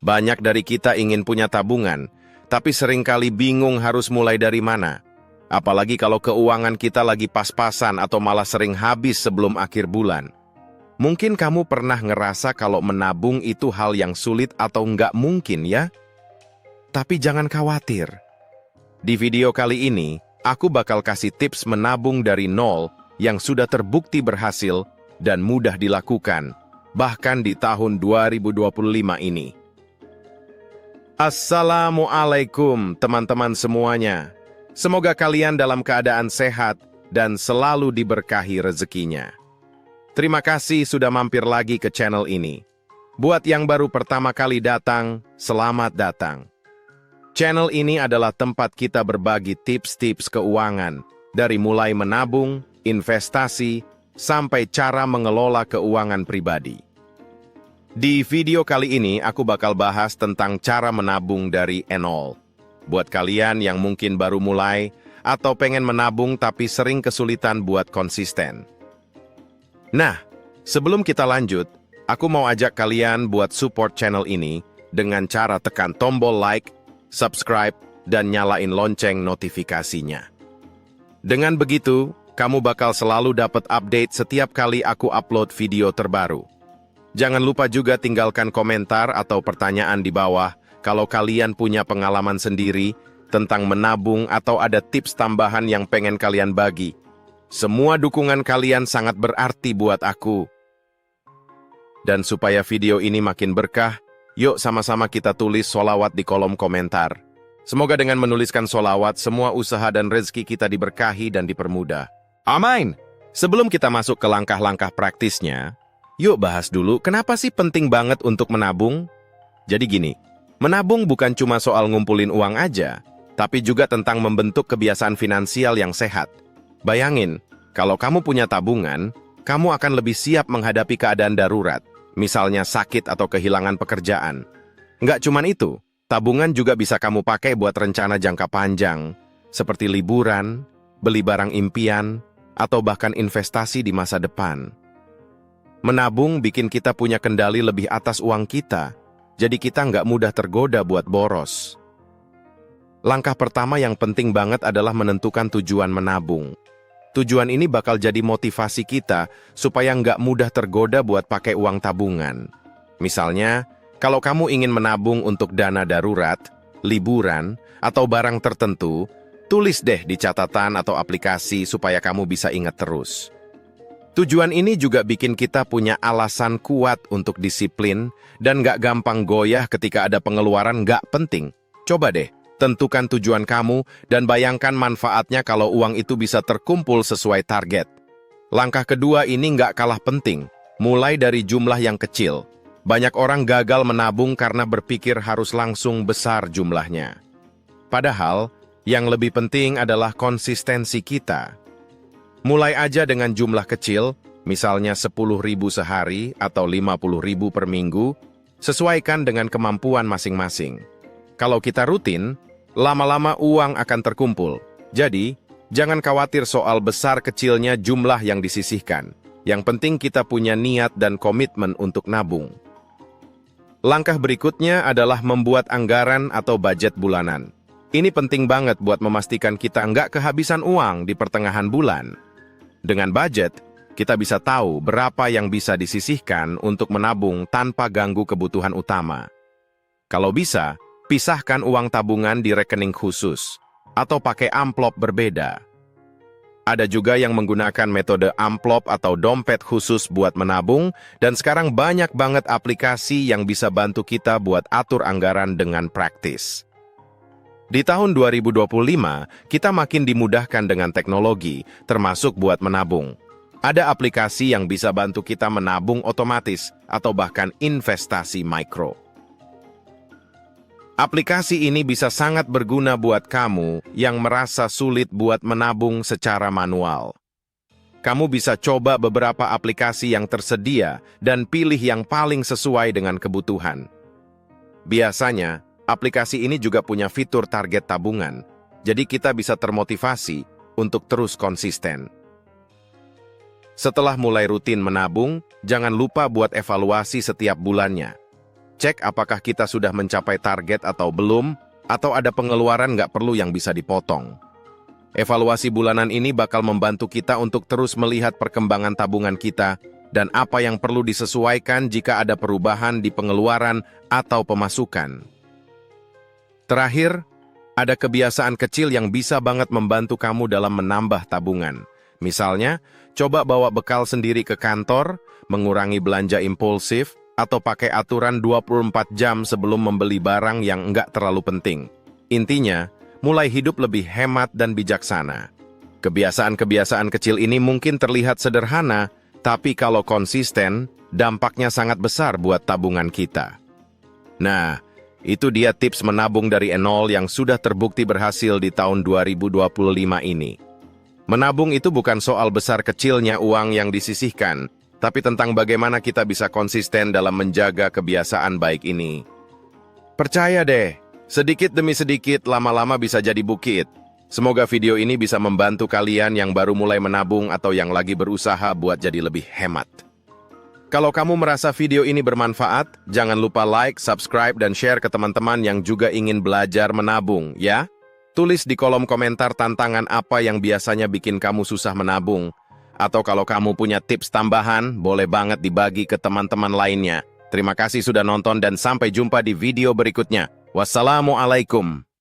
Banyak dari kita ingin punya tabungan, tapi seringkali bingung harus mulai dari mana. Apalagi kalau keuangan kita lagi pas-pasan atau malah sering habis sebelum akhir bulan. Mungkin kamu pernah ngerasa kalau menabung itu hal yang sulit atau nggak mungkin ya? Tapi jangan khawatir. Di video kali ini, aku bakal kasih tips menabung dari nol yang sudah terbukti berhasil dan mudah dilakukan, bahkan di tahun 2025 ini. Assalamualaikum teman-teman semuanya. Semoga kalian dalam keadaan sehat dan selalu diberkahi rezekinya. Terima kasih sudah mampir lagi ke channel ini. Buat yang baru pertama kali datang, selamat datang. Channel ini adalah tempat kita berbagi tips-tips keuangan, dari mulai menabung, investasi, sampai cara mengelola keuangan pribadi. Di video kali ini, aku bakal bahas tentang cara menabung dari nol. Buat kalian yang mungkin baru mulai, atau pengen menabung tapi sering kesulitan buat konsisten. Nah, sebelum kita lanjut, aku mau ajak kalian buat support channel ini dengan cara tekan tombol like, subscribe, dan nyalain lonceng notifikasinya. Dengan begitu, kamu bakal selalu dapat update setiap kali aku upload video terbaru. Jangan lupa juga tinggalkan komentar atau pertanyaan di bawah kalau kalian punya pengalaman sendiri tentang menabung atau ada tips tambahan yang pengen kalian bagi. Semua dukungan kalian sangat berarti buat aku. Dan supaya video ini makin berkah, yuk sama-sama kita tulis sholawat di kolom komentar. Semoga dengan menuliskan sholawat, semua usaha dan rezeki kita diberkahi dan dipermudah. Amin! Sebelum kita masuk ke langkah-langkah praktisnya, yuk bahas dulu kenapa sih penting banget untuk menabung? Jadi gini, menabung bukan cuma soal ngumpulin uang aja, tapi juga tentang membentuk kebiasaan finansial yang sehat. Bayangin, kalau kamu punya tabungan, kamu akan lebih siap menghadapi keadaan darurat, misalnya sakit atau kehilangan pekerjaan. Nggak cuman itu, tabungan juga bisa kamu pakai buat rencana jangka panjang, seperti liburan, beli barang impian, atau bahkan investasi di masa depan. Menabung bikin kita punya kendali lebih atas uang kita, jadi kita nggak mudah tergoda buat boros. Langkah pertama yang penting banget adalah menentukan tujuan menabung. Tujuan ini bakal jadi motivasi kita supaya nggak mudah tergoda buat pakai uang tabungan. Misalnya, kalau kamu ingin menabung untuk dana darurat, liburan, atau barang tertentu, tulis deh di catatan atau aplikasi supaya kamu bisa ingat terus. Tujuan ini juga bikin kita punya alasan kuat untuk disiplin dan nggak gampang goyah ketika ada pengeluaran nggak penting. Coba deh, tentukan tujuan kamu dan bayangkan manfaatnya kalau uang itu bisa terkumpul sesuai target. Langkah kedua ini nggak kalah penting, mulai dari jumlah yang kecil. Banyak orang gagal menabung karena berpikir harus langsung besar jumlahnya. Padahal, yang lebih penting adalah konsistensi kita. Mulai aja dengan jumlah kecil, misalnya 10.000 sehari atau 50.000 per minggu, sesuaikan dengan kemampuan masing-masing. Kalau kita rutin, lama-lama uang akan terkumpul. Jadi, jangan khawatir soal besar kecilnya jumlah yang disisihkan. Yang penting kita punya niat dan komitmen untuk nabung. Langkah berikutnya adalah membuat anggaran atau budget bulanan. Ini penting banget buat memastikan kita nggak kehabisan uang di pertengahan bulan. Dengan budget, kita bisa tahu berapa yang bisa disisihkan untuk menabung tanpa ganggu kebutuhan utama. Kalau bisa, pisahkan uang tabungan di rekening khusus, atau pakai amplop berbeda. Ada juga yang menggunakan metode amplop atau dompet khusus buat menabung, dan sekarang banyak banget aplikasi yang bisa bantu kita buat atur anggaran dengan praktis. Di tahun 2025, kita makin dimudahkan dengan teknologi, termasuk buat menabung. Ada aplikasi yang bisa bantu kita menabung otomatis atau bahkan investasi mikro. Aplikasi ini bisa sangat berguna buat kamu yang merasa sulit buat menabung secara manual. Kamu bisa coba beberapa aplikasi yang tersedia dan pilih yang paling sesuai dengan kebutuhan. Biasanya, aplikasi ini juga punya fitur target tabungan, jadi kita bisa termotivasi untuk terus konsisten. Setelah mulai rutin menabung, jangan lupa buat evaluasi setiap bulannya. cek apakah kita sudah mencapai target atau belum, atau ada pengeluaran nggak perlu yang bisa dipotong. Evaluasi bulanan ini bakal membantu kita untuk terus melihat perkembangan tabungan kita dan apa yang perlu disesuaikan jika ada perubahan di pengeluaran atau pemasukan. Terakhir, ada kebiasaan kecil yang bisa banget membantu kamu dalam menambah tabungan. Misalnya, coba bawa bekal sendiri ke kantor, mengurangi belanja impulsif, atau pakai aturan 24 jam sebelum membeli barang yang nggak terlalu penting. Intinya, mulai hidup lebih hemat dan bijaksana. Kebiasaan-kebiasaan kecil ini mungkin terlihat sederhana, tapi kalau konsisten, dampaknya sangat besar buat tabungan kita. Nah, itu dia tips menabung dari nol yang sudah terbukti berhasil di tahun 2025 ini. Menabung itu bukan soal besar kecilnya uang yang disisihkan, tapi tentang bagaimana kita bisa konsisten dalam menjaga kebiasaan baik ini. Percaya deh, sedikit demi sedikit lama-lama bisa jadi bukit. Semoga video ini bisa membantu kalian yang baru mulai menabung atau yang lagi berusaha buat jadi lebih hemat. Kalau kamu merasa video ini bermanfaat, jangan lupa like, subscribe, dan share ke teman-teman yang juga ingin belajar menabung, ya? Tulis di kolom komentar tantangan apa yang biasanya bikin kamu susah menabung. Atau kalau kamu punya tips tambahan, boleh banget dibagi ke teman-teman lainnya. Terima kasih sudah nonton dan sampai jumpa di video berikutnya. Wassalamualaikum.